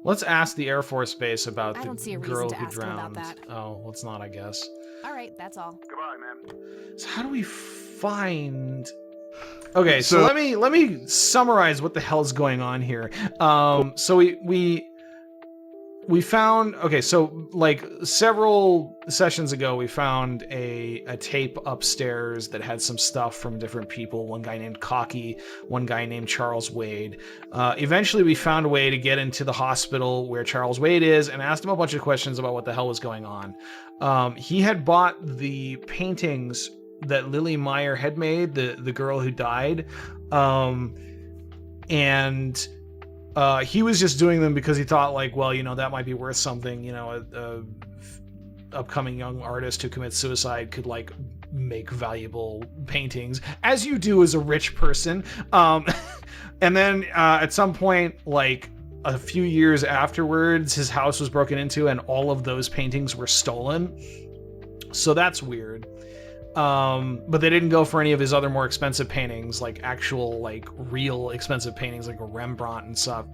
Let's ask the Air Force Base about I don't see the a reason girl to who ask him about drowned. that. Oh, let's not, I guess. All right, that's all. Goodbye, man. So how do we find... Okay, so let me summarize what the hell's going on here. So we found, okay, so like several sessions ago, we found a tape upstairs that had some stuff from different people. One guy named Cocky, one guy named Charles Wade. Eventually, we found a way to get into the hospital where Charles Wade is and asked him a bunch of questions about what the hell was going on. He had bought the paintings that Lily Meyer had made, the girl who died, and he was just doing them because he thought, like, well, you know, that might be worth something. You know, a upcoming young artist who commits suicide could, like, make valuable paintings, as you do as a rich person. And then at some point, like a few years afterwards, his house was broken into and all of those paintings were stolen. So that's weird. But they didn't go for any of his other more expensive paintings, like actual, like, real expensive paintings, like a Rembrandt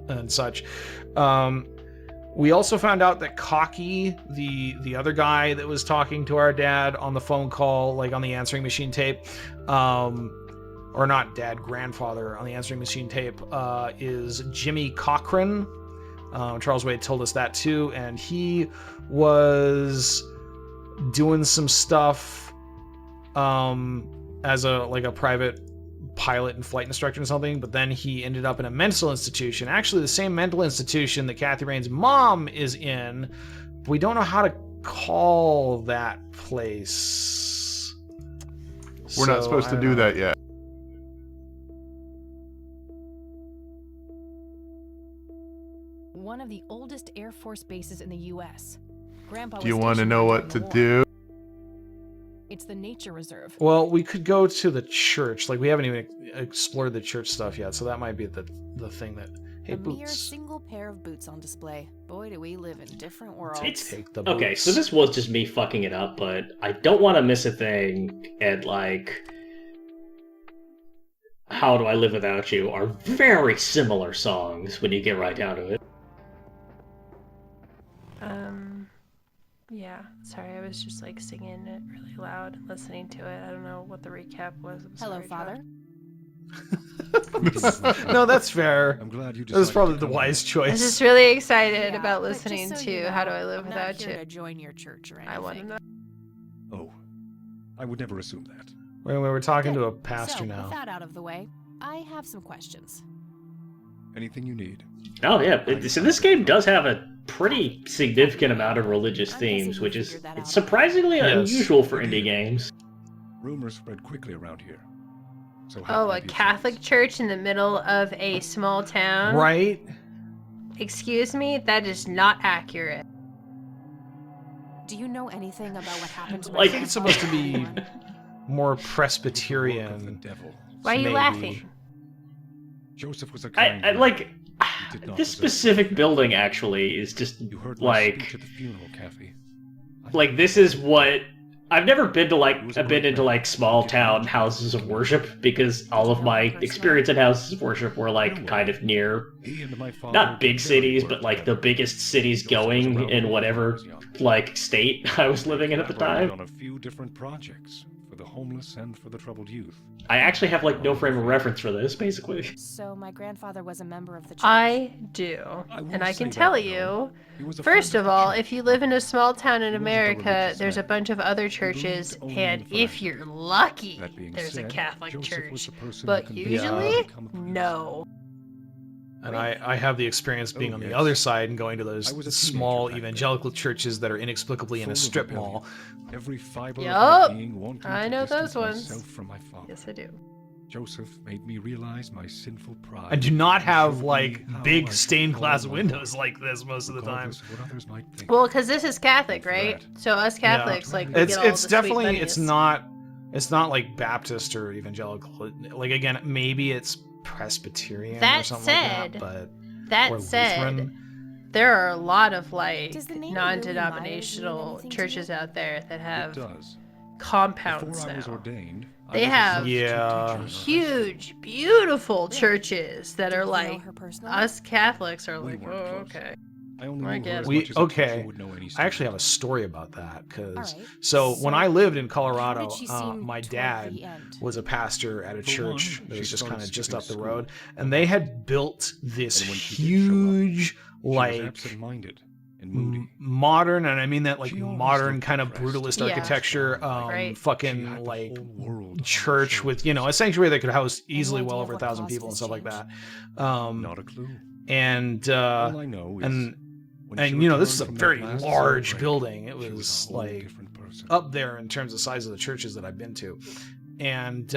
and such. We also found out that Cocky, the other guy that was talking to our dad on the phone call, like on the answering machine tape, or not dad, grandfather on the answering machine tape, is Jimmy Cochran. Charles Wade told us that too, and he was doing some stuff as a private pilot and flight instructor or something, but then he ended up in a mental institution, actually the same mental institution that Kathy Rain's mom is in. We don't know how to call that place. We're not supposed to do that yet. One of the oldest Air Force bases in the U.S. Grandpa Do you was want to stationed know there what to during the war. do? It's the nature reserve. Well, we could go to the church. Like, we haven't even explored the church stuff yet, so that might be the thing that... Hey, a mere boots. single pair of boots on display. Boy, do we live in different worlds. Take the Okay, boots. so this was just me fucking it up, but I don't want to miss a thing, and, like, How Do I Live Without You are very similar songs when you get right down to it. Yeah, sorry, I was just like singing it really loud, listening to it. I don't know what the recap was. I'm Hello, sorry, Father. No, that's fair. I'm glad you That was decided probably to the come wise here. I was choice. just really excited Yeah, about but just listening so to you know, How Do I Live I'm Without not here You. to join your church or anything. I want to know. Oh, I would never assume that. Wait, we're talking to a Good. pastor So, now. with that out of the way, I have some questions. Anything you need. Oh yeah, so this game does have a pretty significant amount of religious I'm guessing themes, you which is figured that it's out. surprisingly Yes. unusual for indie games. Rumors spread quickly around here. So how Oh, can I a be of Catholic service? church in the middle of a small town? Right? Excuse me? That is not accurate. Do you know anything about what happened to my Like, I think it's grandfather supposed to be in the war? more It was the work of the Presbyterian. devil. Why are you Maybe. laughing? Joseph was a I kind like man. He did not this deserve specific it. building actually is just You heard my speech like at the funeral, Kathy. like this is what I've never been to like He was a I've been great into man. like small town houses of worship because all of my experience in houses of worship were like kind of near He and my father not big did very cities well but like the together. biggest cities Joseph was going around in when I whatever was young. like state I was living in at the Collaborated time. on a few different projects for the homeless and for the troubled youth. I actually have like no frame of reference for this basically. So my grandfather was a member of the church. I do. I will And I say can that, tell though. you, He was a first friend of all, the if you church. live in a small town in He wasn't a America, religious there's a man. bunch of other believed churches, only and in if faith. you're lucky, That being there's a said, Catholic Joseph was church. the person But who convinced usually, me to become a priest. no. And I have the experience being Oh, on the yes. other side and going to I those was a small teenager back then. evangelical churches that are inexplicably in a Full of strip rebellion. mall. Every fiber Yup. of my being wanting I to know distance those ones. myself from my father. Yes, I do. Joseph made me realize my sinful pride. I do not and have showed like me how I big should stained follow glass my windows heart, like this most of the time. regardless of what others might think. Well, because this is Catholic, For right? that. So us Catholics, like, we It's get all it's the definitely sweet it's bunnies. not like Baptist or evangelical. Like again, maybe it's Presbyterian or That something like said, that, but That or said, Lutheran. there are a lot of like Does the name Lily non-denominational Meyer mean anything to churches you? out there that It have does. compounds Before I was now. ordained, I They was a have- substitute Yeah. teacher in our high Huge, beautiful churches that Do are you know like her personally? us Catholics are We like, weren't oh, close. okay. I only I knew get her as it. much as a teacher Okay. would know any I actually have a student. story about that because All right. so when So, I lived in How Colorado, did she seem my toward dad the end? was a pastor at a For church one, that she was just started kind of just skipping up the school road, a and they lot. had built this And when she did show up, huge, She was like absent-minded and moody. modern, and I mean that like She always modern looked kind of depressed. brutalist Yeah. architecture, Right. She fucking had the like whole world on her church with shoulders. a sanctuary that could house easily idea well of over what 1,000 caused people and this stuff like change? that. Not a clue. And All I know is and when she and this is a returned from that very last large break, building. It she was a whole like different person. up there in terms of size of the churches that I've been to. And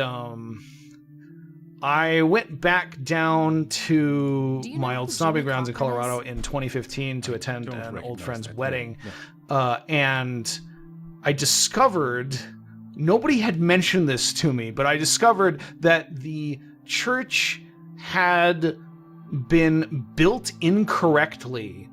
I went back down to Do you my know old who stomping Jimmy grounds in Cochran Colorado is? in 2015 to I attend don't an old recognize friend's that wedding. name, no. And I discovered, nobody had mentioned this to me, but I discovered that the church had been built incorrectly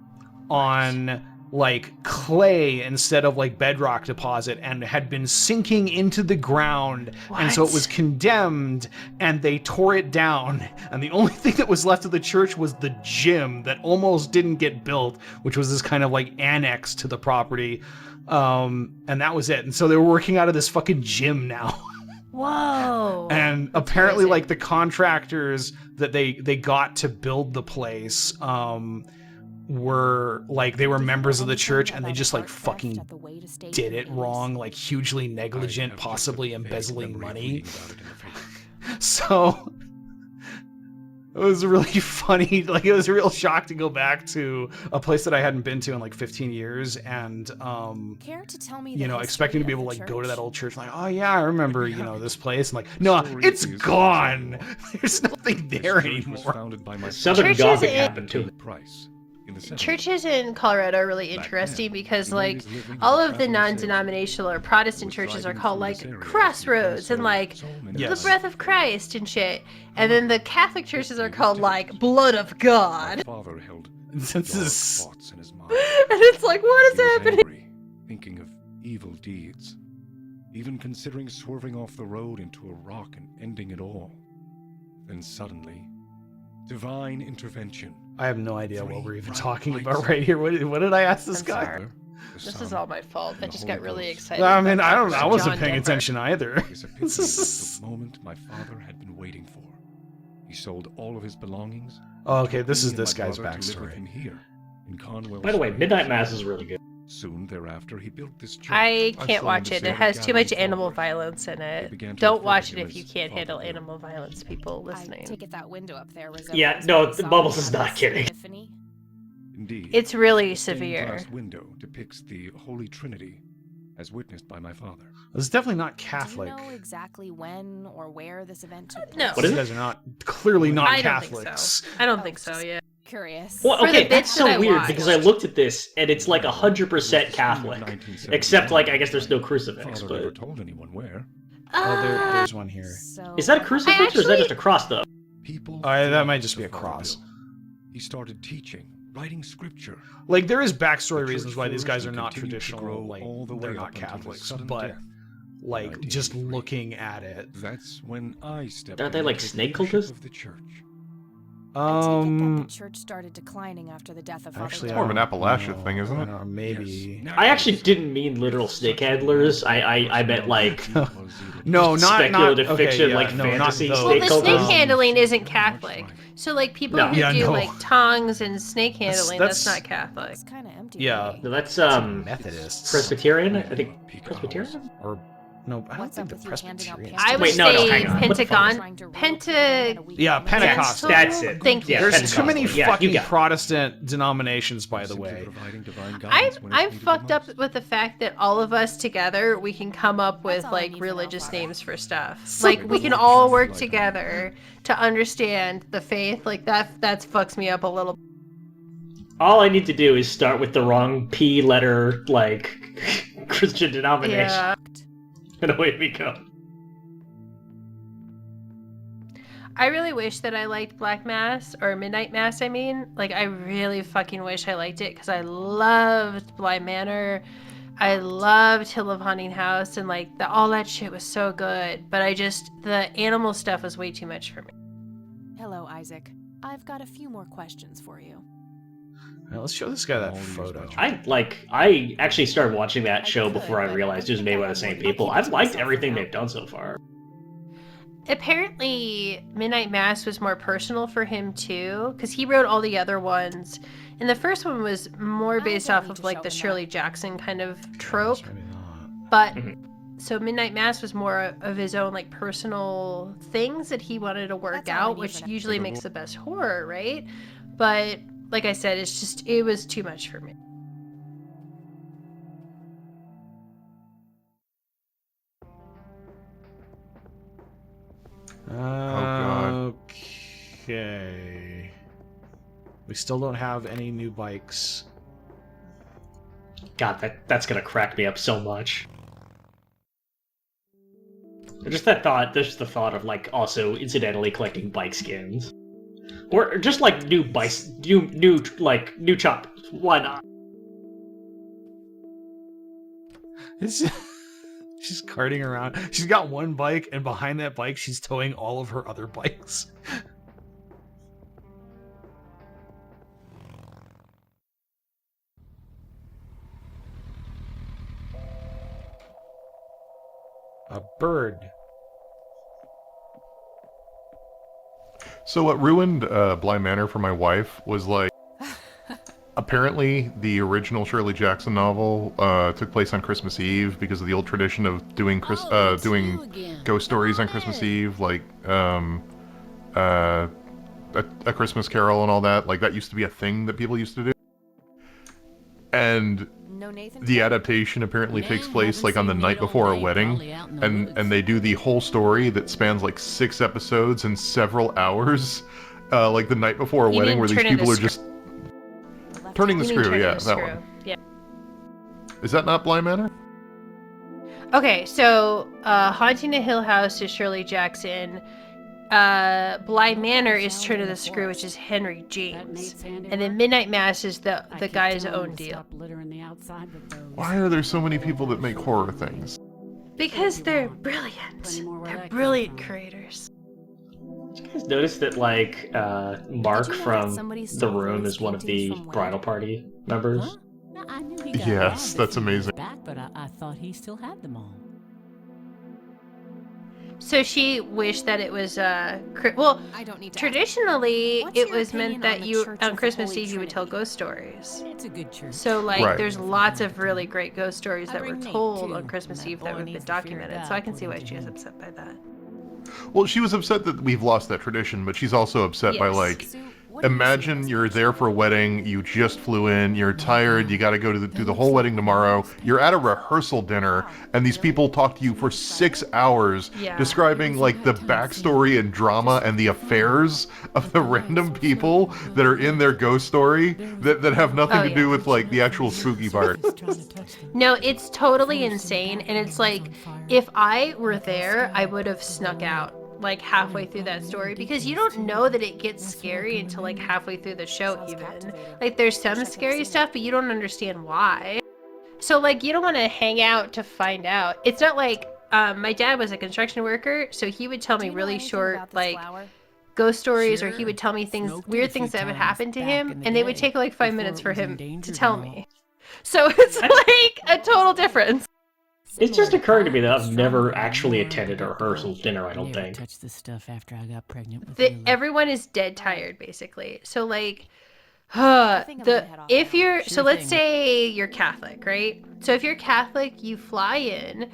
on like clay instead of like bedrock deposit and had been sinking into the ground, and so it What? was condemned and they tore it down, and the only thing that was left of the church was the gym that almost didn't get built, which was this kind of like annex to the property, and that was it. And so they were working out of this fucking gym now. Whoa. And That's apparently crazy. like the contractors that they got to build the place were like, they were members of the church and they just like fucking did it wrong, like hugely I negligent, have just a possibly vague embezzling memory of money. reading about it in the paper. So it was really funny. Like, it was a real shock to go back to a place that I hadn't been to in like 15 years, and Care to tell me expecting to be able to like go to that old church, like, oh yeah, I remember, this place, and like, The no, story it's is gone. continual. There's nothing This there church was anymore. founded by my Southern Churches Gothic in- happened too. Price in the 70s. Churches in Colorado are really Back interesting then, because, the like, ladies living in all the of the traveling non-denominational or Protestant was churches are driving called, through like, this area Crossroads and, so like, many Yes. the Breath of Christ and shit. And then the Catholic churches are called, like, Blood of God. My father held This dark is thoughts in his mind. And it's like, what is He was happening? angry, thinking of evil deeds, even considering swerving off the road into a rock and ending it all. Then suddenly, divine intervention. I have no idea what we're even Bright talking lights. about right here. What did I ask this I'm guy? sorry. The This Son, is all my fault. I and the just Holy got really Ghost. excited. I mean, about I wasn't John paying Denver. attention either. His epiphany was the moment my father had been waiting for. He sold all of his belongings. Oh, okay, this is me and this my guy's brother to live with backstory. him here, in Conwell By the way, Springs. Midnight Mass is really good. Soon thereafter, he built this church. I saw can't him watch it. It descend has too much gathering animal followers. violence in They it. began to Don't refer watch to it him if you as can't handle Father Bill. animal violence, people I listening. take it that window up there was Yeah, no, Mumbles is not kidding. Epiphany? Indeed, It's really the stained severe. glass window depicts the Holy Trinity, as witnessed by my father. This is definitely not Do Catholic. you know exactly when or where this event took place? No. What These is it? guys are not clearly not I don't think Catholics. so. I don't think so, yeah. Curious. Well, For the okay, bits that's that I so weird watched. because I looked at this and it's like 100% Catholic, 1971. except like I guess there's no crucifix. Father never But told anyone where. Oh, there's one here. So, is that a crucifix or is that actually- just a cross though? People. That flocked might just to be a Father cross. Bill. He started teaching, writing scripture. Like, there is backstory The church reasons why these guys flourished are and not continued to traditional, grow like, all the they're way not up until his Catholics, sudden but, death. like, just 1983. looking at it. That's when I stepped Aren't they in like to take snake leadership cultists? of the church. I take it that the Um, church started declining after the death of Father actually, It's I more of Bill. an don't Appalachia know. thing, isn't I it? don't know, maybe. Yes. I actually didn't mean literal snake handlers. I meant like No, not speculative okay, fiction, yeah, like no, not fantasy those. Well, snake the cultists. snake Um, handling isn't Catholic. So, like, people No. who Yeah, do, no. like, tongs and snake handling, that's that's- not Catholic. It's kind of empty. Yeah. to me. No, that's Methodists. Presbyterian. I think Presbyterian. Or, no, I don't What's think up they're with you handing out Presbyterians. pamphlets? I would Wait, no, say hang on. What the fuck? Pentagon. Trying to rule Penta- Canada week Yeah, ago. Pentecostal. That's it. Thank you. Yeah, There's too Pentecostal. many Yeah, you fucking got it. Protestant denominations, by the Simply way. providing divine I'm, guidance when it's I'm needed the fucked up most. with the fact that all of us together, we can come up with, That's all I like, need for now, religious Father. names for stuff. So Like, we can all work together to understand the faith. Like, that fucks me up a little. All I need to do is start with the wrong P letter, like Christian denomination, Yeah. and away we go. I really wish that I liked Black Mass, or Midnight Mass, I mean. Like, I really fucking wish I liked it, because I loved Bly Manor. I loved Hill of Haunting House, and, like, all that shit was so good. But the animal stuff was way too much for me. Hello, Isaac. I've got a few more questions for you. Now, let's show this guy that All these photo. much- I actually started watching that show before I realized it was made by the same people. I've liked everything they've done so far. Apparently, Midnight Mass was more personal for him too, because he wrote all the other ones. And the first one was more based off of like the Shirley Jackson kind of trope. Maybe not. But Mhm. so Midnight Mass was more of his own like personal things that he wanted to work That's all I out, need which for now. usually makes the best horror, right? But like I said, it was too much for me. God. Okay. We still don't have any new bikes. God, that's gonna crack me up so much. Just the thought of like also incidentally collecting bike skins, or just like new bikes, new chop. Why not? It's she's carting around. She's got one bike, and behind that bike, she's towing all of her other bikes. A bird. So what ruined Bly Manor for my wife was like, apparently the original Shirley Jackson novel took place on Christmas Eve because of the old tradition of doing doing ghost stories on Christmas Eve, like a Christmas Carol and all that. Like that used to be a thing that people used to do. And No Nathan? the adaptation apparently takes place like on the night before a wedding, and they do the whole story that spans like 6 episodes and several hours, like the night before a You wedding, didn't where these turn in people the are screw- just turning the You mean screw. turn Yeah, the that screw. one. Yeah. Is that not Bly Manor? Okay, so Haunting a Hill House is Shirley Jackson. Bly Manor is Turn of the Screw, which is Henry James. And then Midnight Mass is the guy's own deal. Why are there so many people that make horror things? Because they're brilliant. They're brilliant creators. Did you guys notice that like Mark Did you know that from somebody The stole Room those is one of paintings the from Wade? bridal party members? Huh? No, I knew he got Yes, robbed that's a few years amazing. Back, but I thought he still had them all. So she wished that it was well, I don't need to. traditionally What's it your was meant opinion that on the you Church on of the Christmas Holy Eve you would tell Trinity? ghost stories. It's a good church. So like Right. there's lots of really great ghost stories I that were bring Nate, told too, on Christmas and that Eve boy that have been needs to fear documented. God, So I can see why according she to is him. upset by that. Well, she was upset that we've lost that tradition, but she's also upset by Yes. like, Sue, what do you see imagine as you're ghost there for a wedding, you just flew in, you're tired, you got to go to do the whole wedding tomorrow. You're at a rehearsal dinner, and these people talk to you for 6 hours, Yeah. describing like the backstory and drama and the affairs of the random people that are in their ghost story that have nothing Oh, to yeah. do with like the actual spooky part. No, it's totally insane, and it's like if I were there, I would have snuck out like halfway through that story because you don't know that it gets scary until like halfway through the show Sounds even. captivating. Like there's some Wish I could've scary seen stuff, but you don't understand why. So like you don't want to hang out to find out. It's not like my dad was a construction worker, so he would tell Do me you know really anything short about this like flower? ghost stories, or he Sure. would tell me things, Smoked it weird a few things that would times happen to back him, in the and they would day, take like 5 before minutes it for was him to endangered tell and all. me. So it's like a total difference. It's just occurring to me that I've never actually attended a rehearsal dinner, I don't Never think. touched this stuff after I got pregnant with The, Lily. everyone is dead tired basically. So like think I'm gonna head off if now. you're Sure so let's thing. say you're Catholic, right? So if you're Catholic, you fly in,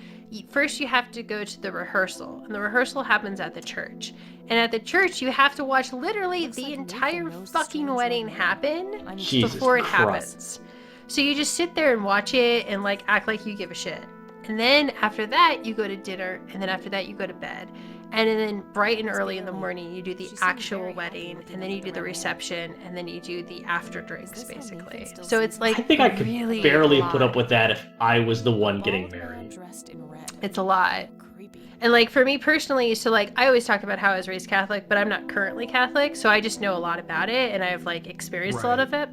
first you have to go to the rehearsal, and the rehearsal happens at the church. And at the church you have to watch literally Looks the like entire Nathan knows fucking strange wedding red happen I'm Jesus before it Christ. happens. So you just sit there and watch it and like act like you give a shit. And then after that you go to dinner, and then after that you go to bed. And then bright and early in the morning you do the She seemed actual very happy wedding, looking and then at you the do the red hair. reception, and then you do the after drinks this how Nathan basically. still So sees it's like I think I could really barely a put lot. up with that if I was the one getting Bald man married. dressed in red. It's a lot. Creepy. And like for me personally, so like I always talk about how I was raised Catholic, but I'm not currently Catholic, so I just know a lot about it, and I've like experienced a lot Right. of it.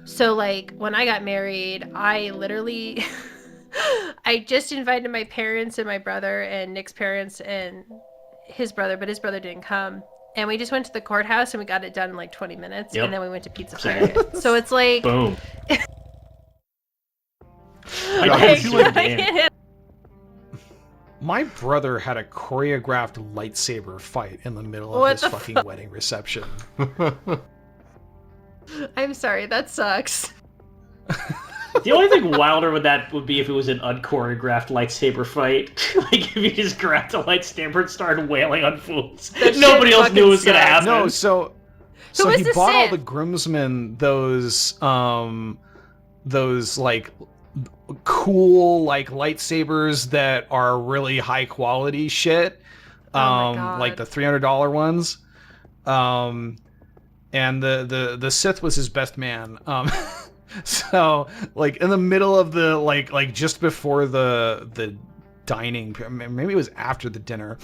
So like when I got married, I literally I just invited my parents and my brother and Nick's parents and his brother, but his brother didn't come. and we just went to the courthouse and we got it done in like 20 minutes, Yep. and then we went to Pizza Same. Planet. So it's like, Boom. Josh, I would you like- can't- My brother had a choreographed lightsaber fight in the middle of What his the fucking wedding reception. I'm sorry, that sucks. The only thing wilder with that would be if it was an unchoreographed lightsaber fight. Like if you just grabbed a lightsaber and started wailing on fools. That Nobody shit else knew it was gonna fucking happen. No, so is he the bought all Sith? the groomsmen those like cool like lightsabers that are really high quality shit. Oh my God. Like the $300 ones. And the Sith was his best man. So like in the middle of the like just before the dining, maybe it was after the dinner,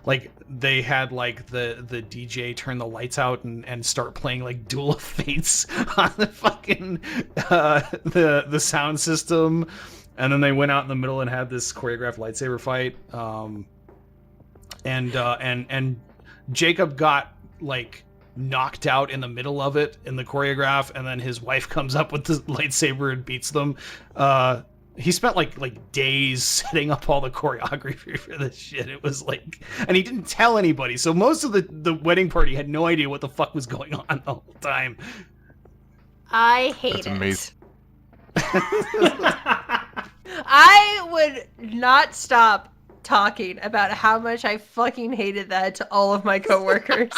like they had like the DJ turn the lights out and start playing like Duel of Fates on the fucking the sound system, and then they went out in the middle and had this choreographed lightsaber fight, and Jacob got like knocked out in the middle of it in the choreograph, and then his wife comes up with the lightsaber and beats them. He spent like days setting up all the choreography for this shit. It was like, and he didn't tell anybody, so most of the wedding party had no idea what the fuck was going on the whole time. I hate That's it. amazing. I would not stop talking about how much I fucking hated that to all of my coworkers.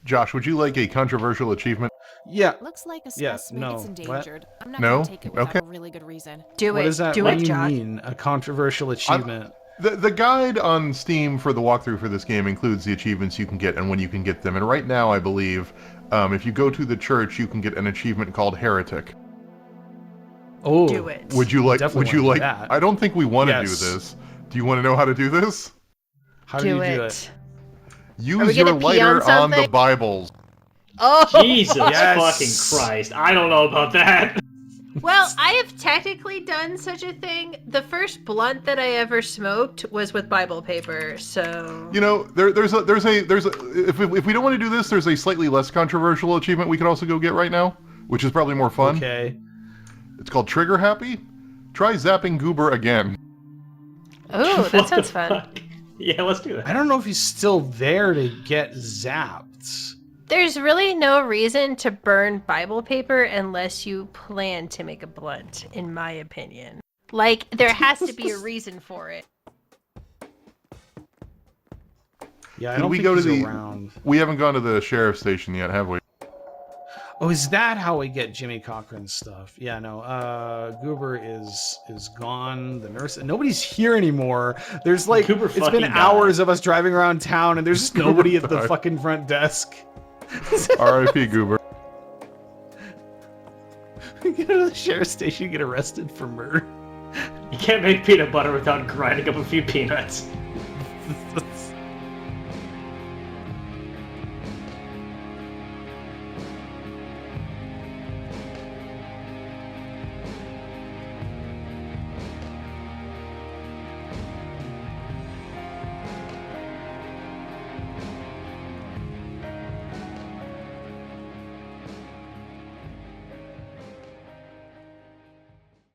Josh, would you like a controversial achievement? Yeah. Looks like a Yeah, specimen gets no, endangered. I'm not No? gonna take it without Okay. a really good reason. Do What it. is that? Do What it, do you Josh. mean? A controversial achievement? The guide on Steam for the walkthrough for this game includes the achievements you can get and when you can get them. And right now, I believe, if you go to the church, you can get an achievement called Heretic. Oh, Do it. Would you like? Definitely Would you wanna do like? that. I don't think we want to Yes. do this. Do you want to know how to do this? How do you do it? we Use gonna your pee on lighter on the something? Bibles. Oh, Jesus Yes. fucking Christ. I don't know about that. well, I have technically done such a thing. The first blunt that I ever smoked was with Bible paper, so You know, there's a if we don't want to do this, there's a slightly less controversial achievement we could also go get right now, which is probably more fun. Okay. It's called Trigger Happy. Try zapping Goober again. oh, What that sounds the fun. fuck? Yeah, let's do it. I don't know if he's still there to get zapped. There's really no reason to burn Bible paper unless you plan to make a blunt, in my opinion. Like, there has to be a reason for it. Yeah, I Did don't we think go to he's the- around. We haven't gone to the sheriff's station yet, have we? Oh, is that how we get Jimmy Cochran's stuff? Yeah, no. Goober is gone. The nurse, nobody's here anymore. There's like, Goober it's been fucking hours died. of us driving around town, and there's just nobody at the died. fucking front desk. R.I.P. Goober. We get to the sheriff's station, get arrested for murder. You can't make peanut butter without grinding up a few peanuts.